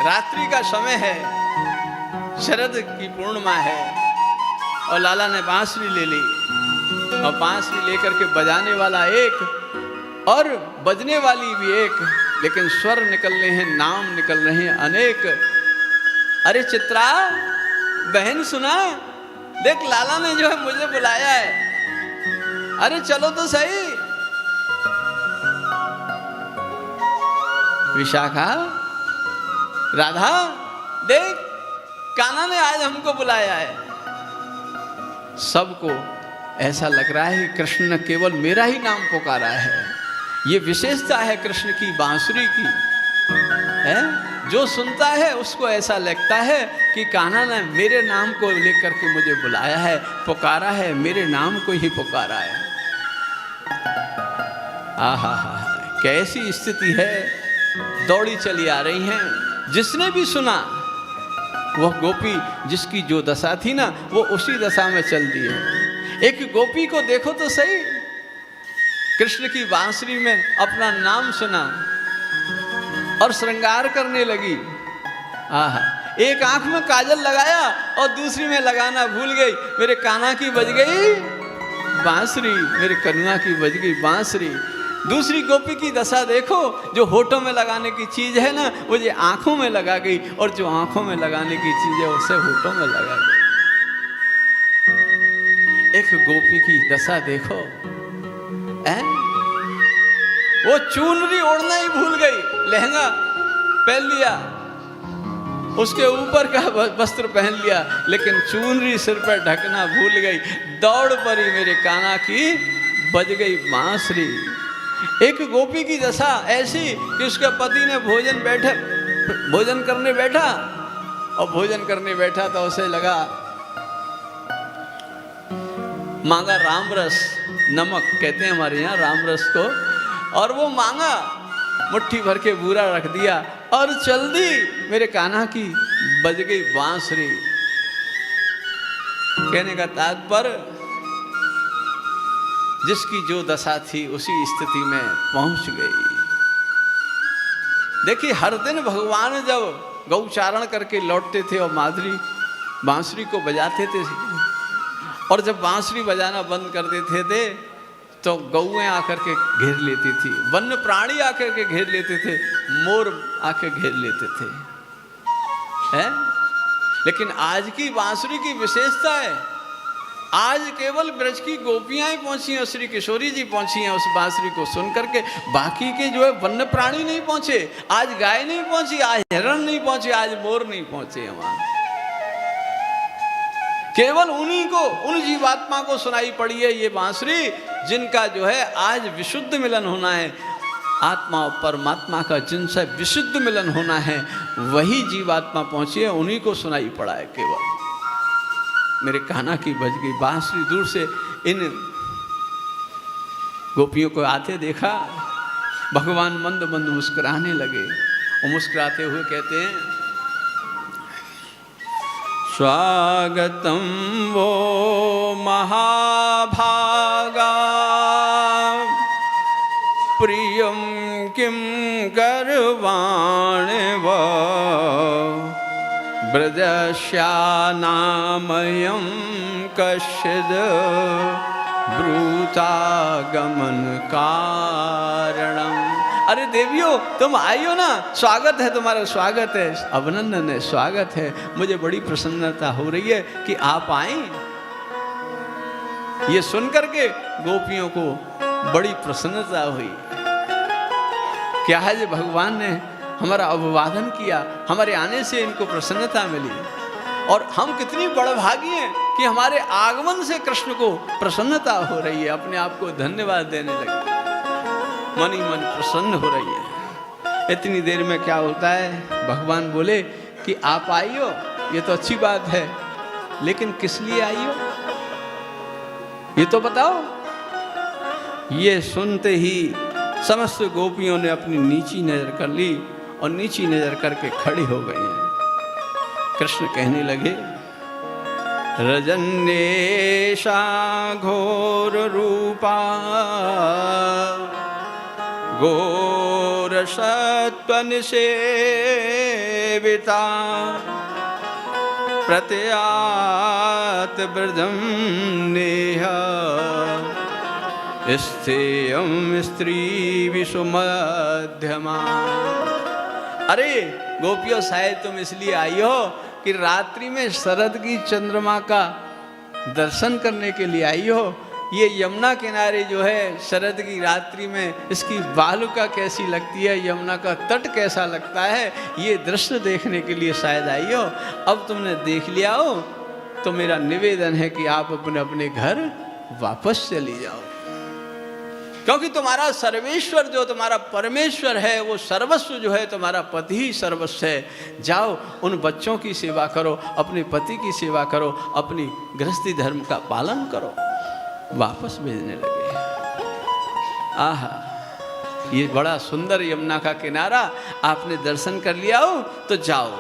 रात्रि का समय है, शरद की पूर्णिमा है, और लाला ने बांसुरी ले ली, और बांसुरी लेकर के बजाने वाला एक और बजने वाली भी एक, लेकिन स्वर निकल रहे हैं, नाम निकल रहे हैं अनेक। अरे चित्रा बहन सुना, देख लाला ने जो है मुझे बुलाया है, अरे चलो तो सही। विशाखा, राधा, देख कान्हा ने आज हमको बुलाया है। सबको ऐसा लग रहा है कि कृष्ण ने केवल मेरा ही नाम पुकारा है। ये विशेषता है कृष्ण की बांसुरी की, है? जो सुनता है उसको ऐसा लगता है कि कान्हा ने मेरे नाम को लेकर के मुझे बुलाया है, पुकारा है, मेरे नाम को ही पुकारा है। आहा हा, कैसी स्थिति है, दौड़ी चली आ रही हैं। जिसने भी सुना, वह गोपी जिसकी जो दशा थी ना, वो उसी दशा में चल दी है। एक गोपी को देखो तो सही, कृष्ण की बांसुरी में अपना नाम सुना और श्रृंगार करने लगी। आहा, एक आंख में काजल लगाया और दूसरी में लगाना भूल गई। मेरे कान्हा की बज गई बांसुरी, मेरे कन्हैया की बज गई बांसुरी। दूसरी गोपी की दशा देखो, जो होठों में लगाने की चीज है ना, वो ये आंखों में लगा गई, और जो आंखों में लगाने की चीज है उसे होठों में लगा गई। एक गोपी की दशा देखो, है? वो चुनरी ओढ़ना ही भूल गई, लहंगा पहन लिया, उसके ऊपर का वस्त्र पहन लिया, लेकिन चुनरी सिर पर ढकना भूल गई। दौड़ पड़ी मेरे कान्हा की बज गई बांसुरी। एक गोपी की दशा ऐसी कि उसके पति ने भोजन करने बैठा, और भोजन करने बैठा तो उसे लगा, मांगा राम रस, नमक कहते हैं हमारे यहाँ राम रस को, और वो मांगा, मुट्ठी भर के बूरा रख दिया और चल दी। मेरे कान्हा की बज गई बांसुरी। कहने का तात्पर्य, जिसकी जो दशा थी उसी स्थिति में पहुंच गई। देखिए, हर दिन भगवान जब गौचारण करके लौटते थे और माधुरी बांसुरी को बजाते थे, और जब बांसुरी बजाना बंद कर देते थे तो गौएं आकर के घेर लेती थी, वन्य प्राणी आकर के घेर लेते थे, मोर आकर घेर लेते थे, है? लेकिन आज की बांसुरी की विशेषता है, आज केवल ब्रज की गोपियां ही पहुंची हैं, श्री किशोरी जी पहुंची हैं उस बांसुरी को सुन करके। बाकी के जो है वन्य प्राणी नहीं पहुंचे, आज गाय नहीं पहुंची, आज हिरण नहीं पहुंचे, आज मोर नहीं पहुंचे वहां। केवल उन्हीं को, उन जीवात्मा को सुनाई पड़ी है ये बांसुरी, जिनका जो है आज विशुद्ध मिलन होना है, आत्मा और परमात्मा का जिनसे विशुद्ध मिलन होना है, वही जीवात्मा पहुंची है, उन्हीं को सुनाई पड़ा है केवल। मेरे कान्हा की बज गई बांसुरी। दूर से इन गोपियों को आते देखा, भगवान मंद मंद मुस्कुराने लगे, और मुस्कुराते हुए कहते हैं, स्वागतम वो महाभागा प्रियम किम करवाण व ब्रजस्यानामयं कश्चिद ब्रूतागमन कारणम। अरे देवियों, तुम आई हो ना, स्वागत है तुम्हारा, स्वागत है, अभिनंदन है, स्वागत है। मुझे बड़ी प्रसन्नता हो रही है कि आप आई। ये सुनकर के गोपियों को बड़ी प्रसन्नता हुई। क्या है, जो भगवान ने हमारा अभिवादन किया, हमारे आने से इनको प्रसन्नता मिली, और हम कितनी बड़भागी हैं कि हमारे आगमन से कृष्ण को प्रसन्नता हो रही है, अपने आप को धन्यवाद देने लगे, मन ही मन प्रसन्न हो रही है। इतनी देर में क्या होता है, भगवान बोले कि आप आई हो, ये तो अच्छी बात है, लेकिन किस लिए आई हो ये तो बताओ। ये सुनते ही समस्त गोपियों ने अपनी नीची नजर कर ली, और नीची नजर करके खड़ी हो गई हैं। कृष्ण कहने लगे, रजन्येषा घोर रूपा घोर सत्वनिषेविता सेविता प्रत्यात ब्रजम नेह स्थेयं स्त्री विषुमध्यमा। अरे गोपियों, शायद तुम इसलिए आई हो कि रात्रि में शरद की चंद्रमा का दर्शन करने के लिए आई हो। ये यमुना किनारे जो है शरद की रात्रि में इसकी बालुका कैसी लगती है, यमुना का तट कैसा लगता है, ये दृश्य देखने के लिए शायद आई हो। अब तुमने देख लिया हो तो मेरा निवेदन है कि आप अपने अपने घर वापस चली जाओ, क्योंकि तुम्हारा सर्वेश्वर जो तुम्हारा परमेश्वर है वो सर्वस्व जो है तुम्हारा पति ही सर्वस्व है। जाओ उन बच्चों की सेवा करो, अपने पति की सेवा करो, अपनी गृहस्थी धर्म का पालन करो। वापस भेजने लगे। आहा, ये बड़ा सुंदर यमुना का किनारा आपने दर्शन कर लिया हो तो जाओ,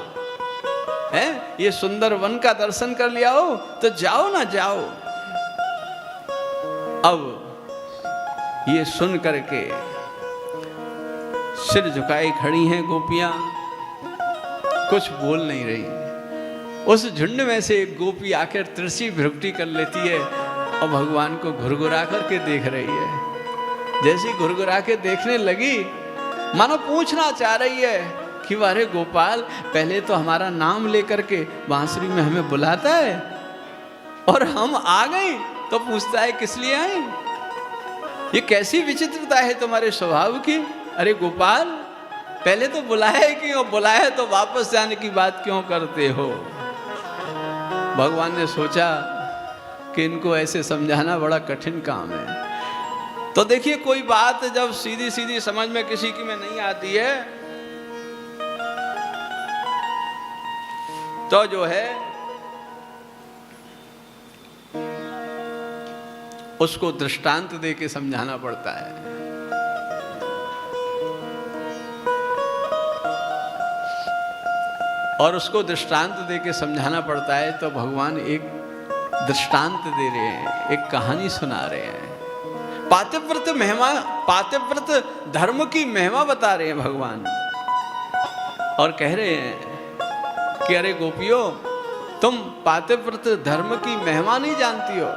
है ये सुंदर वन का दर्शन कर लिया हो तो जाओ ना, जाओ। अब ये सुन करके सिर झुकाए खड़ी हैं गोपियां, कुछ बोल नहीं रही। उस झुंड में से एक गोपी आकर तिरछी भ्रुकुटी कर लेती है और भगवान को घुरघुरा करके देख रही है। जैसी घुरघुरा के देखने लगी, मानो पूछना चाह रही है कि अरे गोपाल, पहले तो हमारा नाम लेकर के बांसुरी में हमें बुलाता है और हम आ गए तो पूछता है किस लिए आए। ये कैसी विचित्रता है तुम्हारे स्वभाव की। अरे गोपाल, पहले तो बुलाया क्यों, बुलाया तो वापस जाने की बात क्यों करते हो। भगवान ने सोचा कि इनको ऐसे समझाना बड़ा कठिन काम है। तो देखिए, कोई बात जब सीधी सीधी समझ में किसी की में नहीं आती है तो जो है उसको दृष्टांत दे के समझाना पड़ता है। और उसको दृष्टांत दे के समझाना पड़ता है तो भगवान एक दृष्टांत दे रहे हैं, एक कहानी सुना रहे हैं। पातिव्रत धर्म की महिमा बता रहे हैं भगवान, और कह रहे हैं कि अरे गोपियों, तुम पातिव्रत धर्म की महिमा नहीं जानती हो।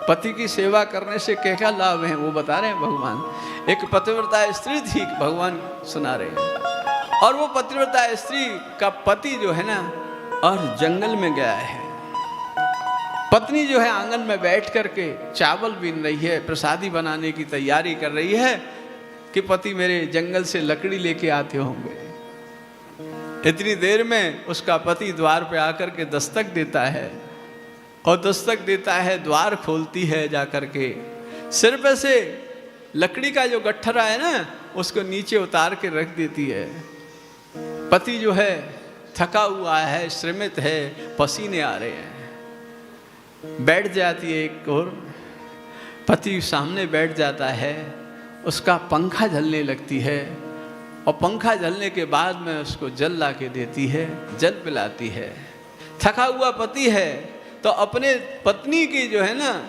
पति की सेवा करने से क्या क्या लाभ है वो बता रहे हैं भगवान। एक पतिव्रता स्त्री थी, भगवान सुना रहे हैं, और वो पतिव्रता स्त्री का पति जो है ना, और जंगल में गया है। पत्नी जो है आंगन में बैठ करके चावल बीन रही है, प्रसादी बनाने की तैयारी कर रही है कि पति मेरे जंगल से लकड़ी लेके आते होंगे। इतनी देर में उसका पति द्वार पे आकर के दस्तक देता है, और दस्तक देता है, द्वार खोलती है, जाकर के सिर पे से लकड़ी का जो गट्ठरा है ना उसको नीचे उतार के रख देती है। पति जो है थका हुआ है, श्रमित है, पसीने आ रहे हैं, बैठ जाती है एक और। पति सामने बैठ जाता है, उसका पंखा झलने लगती है, और पंखा झलने के बाद में उसको जल ला के देती है, जल पिलाती है। थका हुआ पति है तो अपने पत्नी की जो है ना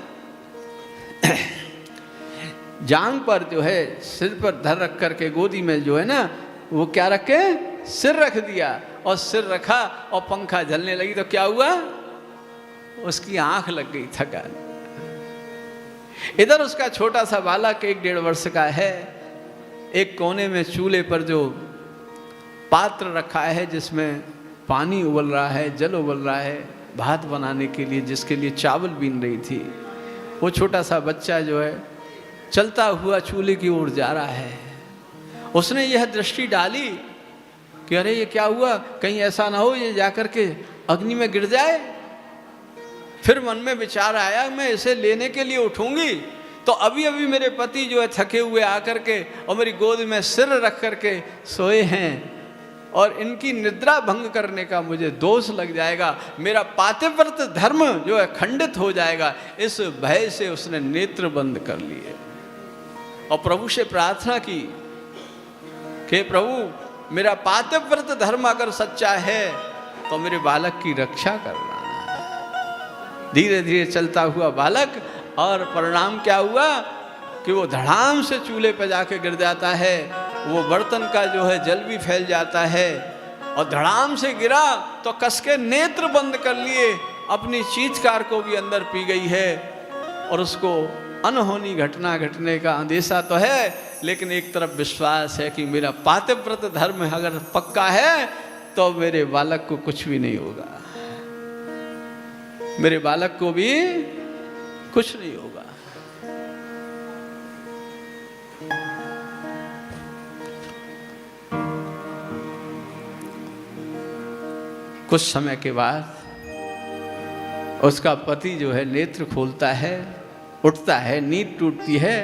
जांग पर जो है सिर पर धर रख करके गोदी में जो है ना वो क्या रखे, सिर रख दिया, और सिर रखा और पंखा झलने लगी तो क्या हुआ, उसकी आंख लग गई थकान। इधर उसका छोटा सा बालक 1-1.5 वर्ष का है, एक कोने में चूल्हे पर जो पात्र रखा है जिसमें पानी उबल रहा है, जल उबल रहा है भात बनाने के लिए, जिसके लिए चावल बीन रही थी। वो छोटा सा बच्चा जो है चलता हुआ चूल्हे की ओर जा रहा है। उसने यह दृष्टि डाली कि अरे ये क्या हुआ, कहीं ऐसा ना हो ये जाकर के अग्नि में गिर जाए। फिर मन में विचार आया, मैं इसे लेने के लिए उठूंगी तो अभी अभी मेरे पति जो है थके हुए आकर के और मेरी गोद में सिर रख करके सोए हैं, और इनकी निद्रा भंग करने का मुझे दोष लग जाएगा, मेरा पातिव्रत धर्म जो है खंडित हो जाएगा। इस भय से उसने नेत्र बंद कर लिए और प्रभु से प्रार्थना की कि प्रभु, मेरा पातिव्रत धर्म अगर सच्चा है तो मेरे बालक की रक्षा करना। धीरे धीरे चलता हुआ बालक, और परिणाम क्या हुआ कि वो धड़ाम से चूल्हे पर जाके गिर जाता है। वो बर्तन का जो है जल भी फैल जाता है, और धड़ाम से गिरा तो कस के नेत्र बंद कर लिए, अपनी चीत्कार को भी अंदर पी गई है। और उसको अनहोनी घटना घटने का अंदेशा तो है, लेकिन एक तरफ विश्वास है कि मेरा पातिव्रत धर्म अगर पक्का है तो मेरे बालक को कुछ भी नहीं होगा, मेरे बालक को भी कुछ नहीं होगा। कुछ समय के बाद उसका पति जो है नेत्र खोलता है, उठता है, नींद टूटती है,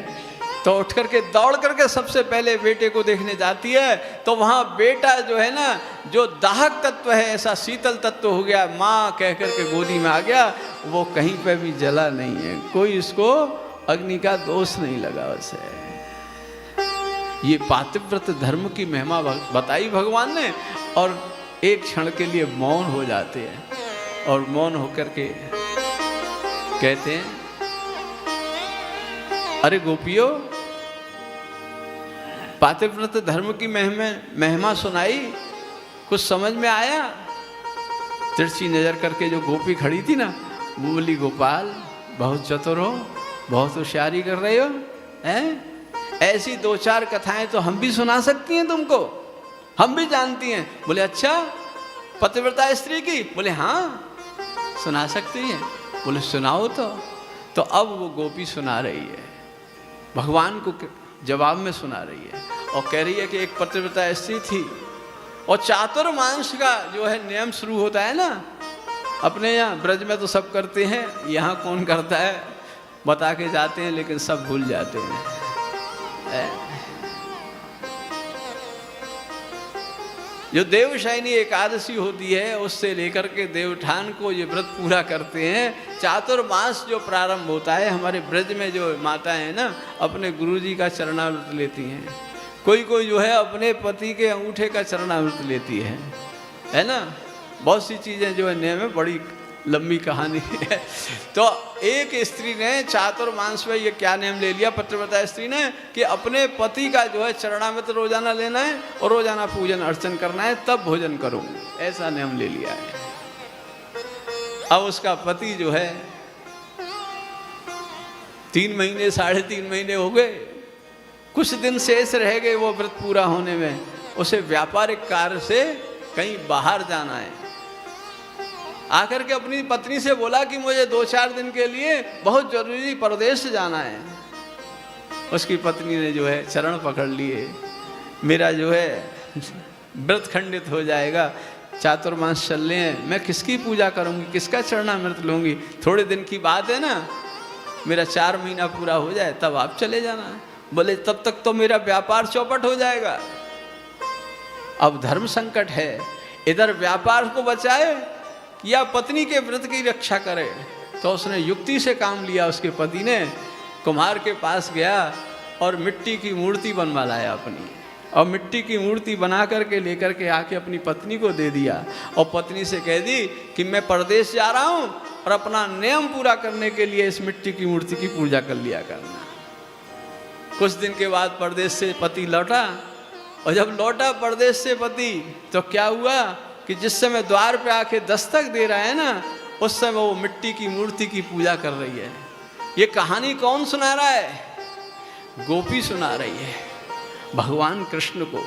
तो उठ करके दौड़ करके सबसे पहले बेटे को देखने जाती है। तो वहाँ बेटा जो है ना, जो दाहक तत्व है, ऐसा शीतल तत्व हो गया, माँ कह करके गोदी में आ गया, वो कहीं पे भी जला नहीं है, कोई इसको अग्नि का दोष नहीं लगा उसे। ये पातिव्रत धर्म की महिमा बताई भगवान ने। और एक क्षण के लिए मौन हो जाते हैं और मौन होकर के कहते हैं, अरे गोपियों, पातिव्रत धर्म की महिमा सुनाई, कुछ समझ में आया? तिरछी नजर करके जो गोपी खड़ी थी ना, वो बोली, गोपाल बहुत चतुर हो, बहुत होशियारी कर रहे हो, हैं? ऐसी दो चार कथाएं तो हम भी सुना सकती हैं तुमको, हम भी जानती हैं। बोले अच्छा, पतिव्रता स्त्री की? बोले हाँ सुना सकती हैं। बोले सुनाओ तो अब वो गोपी सुना रही है, भगवान को जवाब में सुना रही है और कह रही है कि एक पतिव्रता स्त्री थी और चातुर्मांश का जो है नियम शुरू होता है ना, अपने यहाँ ब्रज में तो सब करते हैं, यहाँ कौन करता है? बता के जाते हैं लेकिन सब भूल जाते हैं। जो देवशयनी एकादशी होती है, उससे लेकर के देवठान को ये व्रत पूरा करते हैं। चातुर्मास जो प्रारंभ होता है, हमारे ब्रज में जो माता है ना, अपने गुरुजी का चरणामृत लेती हैं, कोई कोई जो है अपने पति के अंगूठे का चरणामृत लेती है ना। बहुत सी चीज़ें जो है नियम में, बड़ी लंबी कहानी है। तो एक स्त्री ने चातुर्मांस में ये क्या नियम ले लिया, पतिव्रता स्त्री ने, कि अपने पति का जो है चरणामृत रोजाना लेना है और रोजाना पूजन अर्चन करना है, तब भोजन करूंगी, ऐसा नियम ले लिया है। अब उसका पति जो है 3 महीने 3.5 महीने हो गए, कुछ दिन शेष रह गए वो व्रत पूरा होने में। उसे व्यापारिक कार्य से कहीं बाहर जाना है। आकर के अपनी पत्नी से बोला कि मुझे 2-4 दिन के लिए बहुत जरूरी परदेश जाना है। उसकी पत्नी ने जो है चरण पकड़ लिए, मेरा जो है व्रत खंडित हो जाएगा, चातुर्मास चल रहे हैं, मैं किसकी पूजा करूंगी, किसका चरणामृत लूंगी? थोड़े दिन की बात है ना, मेरा 4 महीना पूरा हो जाए तब आप चले जाना। बोले तब तक तो मेरा व्यापार चौपट हो जाएगा। अब धर्म संकट है, इधर व्यापार को बचाए या पत्नी के व्रत की रक्षा करे। तो उसने युक्ति से काम लिया। उसके पति ने कुम्हार के पास गया और मिट्टी की मूर्ति बनवा लाया अपनी, और मिट्टी की मूर्ति बना करके लेकर के आके अपनी पत्नी को दे दिया और पत्नी से कह दी कि मैं परदेश जा रहा हूँ और अपना नियम पूरा करने के लिए इस मिट्टी की मूर्ति की पूजा कर लिया करना। कुछ दिन के बाद परदेश से पति लौटा, और जब लौटा परदेश से पति तो क्या हुआ कि जिस समय द्वार पे आके दस्तक दे रहा है ना, उस समय वो मिट्टी की मूर्ति की पूजा कर रही है। ये कहानी कौन सुना रहा है? गोपी सुना रही है भगवान कृष्ण को।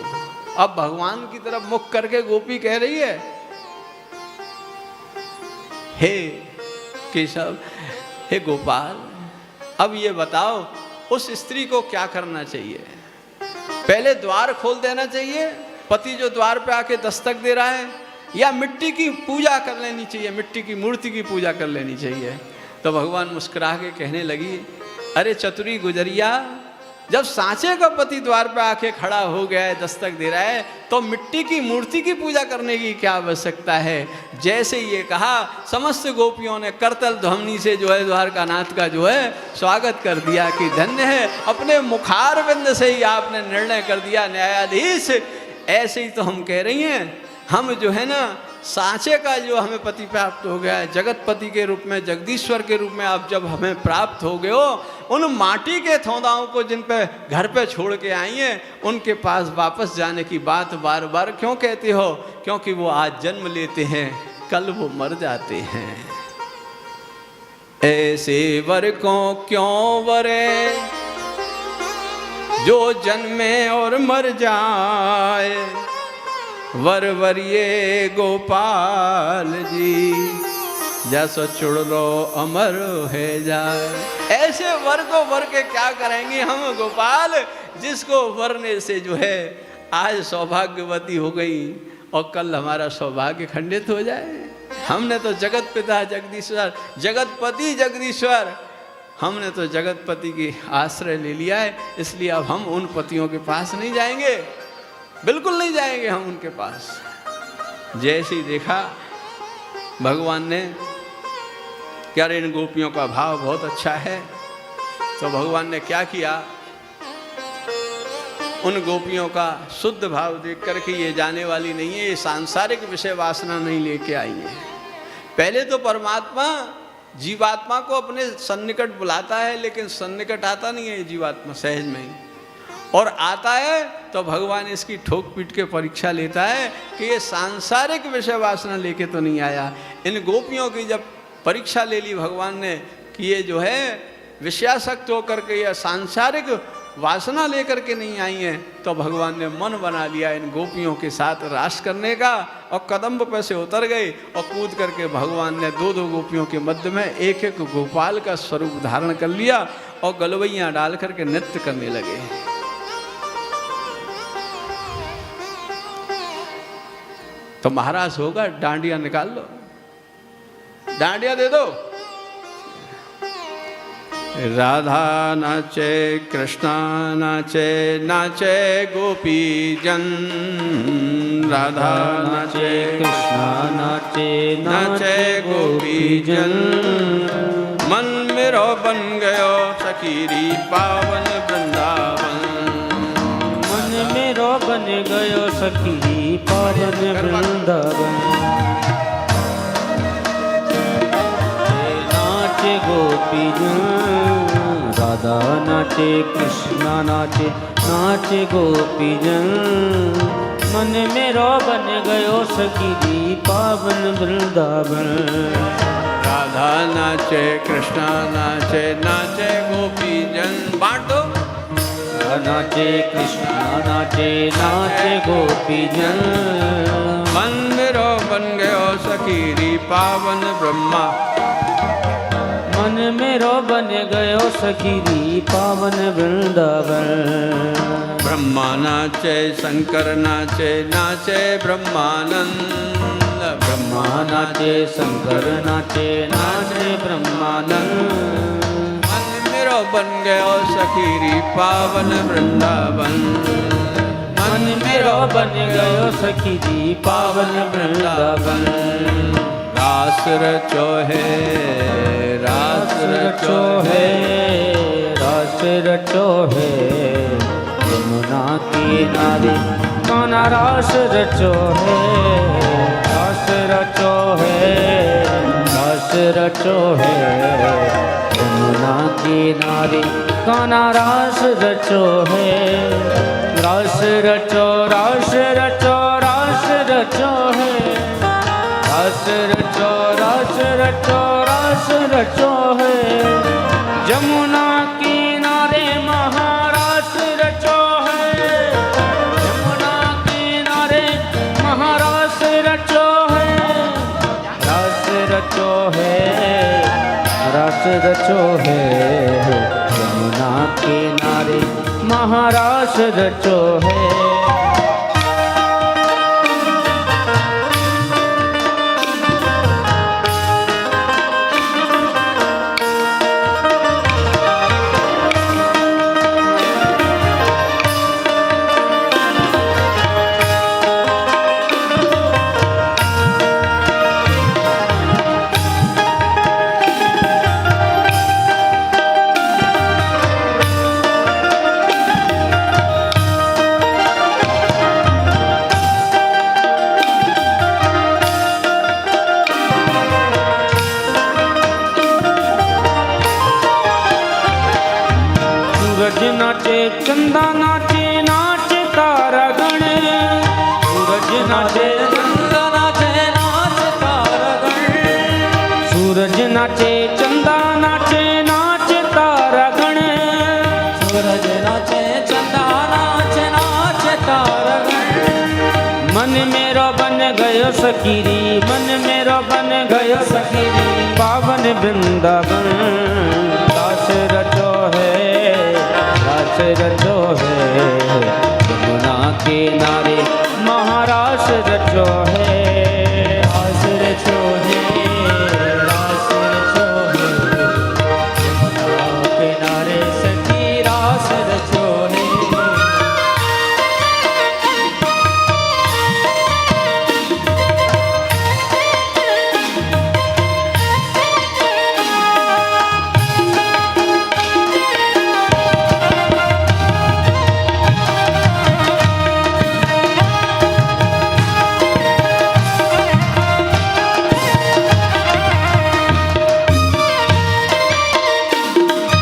अब भगवान की तरफ मुख करके गोपी कह रही है, हे केशव, हे गोपाल, अब ये बताओ उस स्त्री को क्या करना चाहिए? पहले द्वार खोल देना चाहिए, पति जो द्वार पे आके दस्तक दे रहा है, या मिट्टी की पूजा कर लेनी चाहिए, मिट्टी की मूर्ति की पूजा कर लेनी चाहिए? तो भगवान मुस्कुरा के कहने लगी, अरे चतुरी गुजरिया, जब सांचे का पति द्वार पे आके खड़ा हो गया है, दस्तक दे रहा है, तो मिट्टी की मूर्ति की पूजा करने की क्या आवश्यकता है? जैसे ये कहा, समस्त गोपियों ने करतल ध्वनि से जो है द्वारकानाथ का जो है स्वागत कर दिया कि धन्य है, अपने मुखारविंद से ही आपने निर्णय कर दिया न्यायाधीश। ऐसे ही तो हम कह रही हैं, हम जो है ना सांचे का जो हमें पति प्राप्त हो गया है, जगतपति के रूप में, जगदीश्वर के रूप में आप जब हमें प्राप्त हो गए हो, उन माटी के थौदाओं को जिन पे घर पे छोड़ के आई हैं, उनके पास वापस जाने की बात बार बार क्यों कहते हो? क्योंकि वो आज जन्म लेते हैं, कल वो मर जाते हैं। ऐसे वर को क्यों वरे जो जन्मे और मर जाए, वर वरिये गोपाल जी, जैसा चुड़ लो अमर है जाए। ऐसे वर को वर के क्या करेंगे हम गोपाल, जिसको वरने से जो है आज सौभाग्यवती हो गई और कल हमारा सौभाग्य खंडित हो जाए। हमने तो जगत पिता जगदीश्वर, जगतपति जगदीश्वर, हमने तो जगतपति की आश्रय ले लिया है, इसलिए अब हम उन पतियों के पास नहीं जाएंगे, बिल्कुल नहीं जाएंगे हम उनके पास। जैसे ही देखा भगवान ने, क्या रे इन गोपियों का भाव बहुत अच्छा है, तो भगवान ने क्या किया, उन गोपियों का शुद्ध भाव देख करके ये जाने वाली नहीं है, ये सांसारिक विषय वासना नहीं लेके आई है। पहले तो परमात्मा जीवात्मा को अपने सन्निकट बुलाता है, लेकिन सन्निकट आता नहीं है जीवात्मा सहज में ही, और आता है तो भगवान इसकी ठोक पीट के परीक्षा लेता है कि ये सांसारिक विषय वासना लेके तो नहीं आया। इन गोपियों की जब परीक्षा ले ली भगवान ने कि ये जो है विषयासक्त होकर के या सांसारिक वासना लेकर के नहीं आई हैं, तो भगवान ने मन बना लिया इन गोपियों के साथ रास करने का, और कदम्ब पे से उतर गए और कूद करके भगवान ने दो दो गोपियों के मध्य में एक एक गोपाल का स्वरूप धारण कर लिया और गलवैयाँ डाल करके नृत्य करने लगे। तो महाराज होगा, डांडिया निकाल लो, डांडिया दे दो। राधा नाचे कृष्णा नाचे, नाचे गोपी जन, राधा नाचे कृष्णा नाचे, नाचे गोपी जन, मन मेरो बन गयो सखीरी पावन वृंदावन, मन मेरो बन गयो सखी पावन वृंदावन। नाचे गोपी जन, राधा नाचे कृष्णा नाचे, नाचे गोपी जन, मन मेरो बन गयो सखी पावन वृंदावन। राधा नाचे कृष्णा नाचे, नाचे गोपी जन, बांट दो। नाचे कृष्णा नाचे, नाचे गोपी जन, मन मेरो बन गयो सखीरी पावन ब्रह्मा, मन मेरो बन गयो सखीरी पावन वृंदावन। ब्रह्मा नाचे शंकर नाचे, नाचे ब्रह्मानंद, ब्रह्मा नाचे शंकर नाचे, नाचे ब्रह्मानंद। मन मेरो बन गयो सखीरी पावन वृंदावन, मन मेरो बन गयो सखीरी पावन वृंदावन। रास रचो है, रास रचो है, रास रचो है, यमुना किनारे कान्हा रास रचो है, रास रचो है, रास रचो है, यमुना किनारे कान्हा रास रचो है। रास रचो, रास रचो, रास रचो है, रास रचो, रास रचो, रास रचो है, यमुना किनारे महारास रचो है, यमुना किनारे महारास रचो है। रास रचो है, रास रचो है, यमुना किनारे महारास रचो है। चंदा नाचे नाचे तारा गण सूरज नाचे चंदा नाचे नाच तारा गण सूरज नाचे चंदा नाचे नाचे तारा गण सूरज नाचे चंदा नाचे नाच तारा गण मन मेरो बन गयो सखीरी मन मेरो बन गयो सखीरी पावन वृंदावन रास रचो है रास रचो है यमुना किनारे महारास रचो है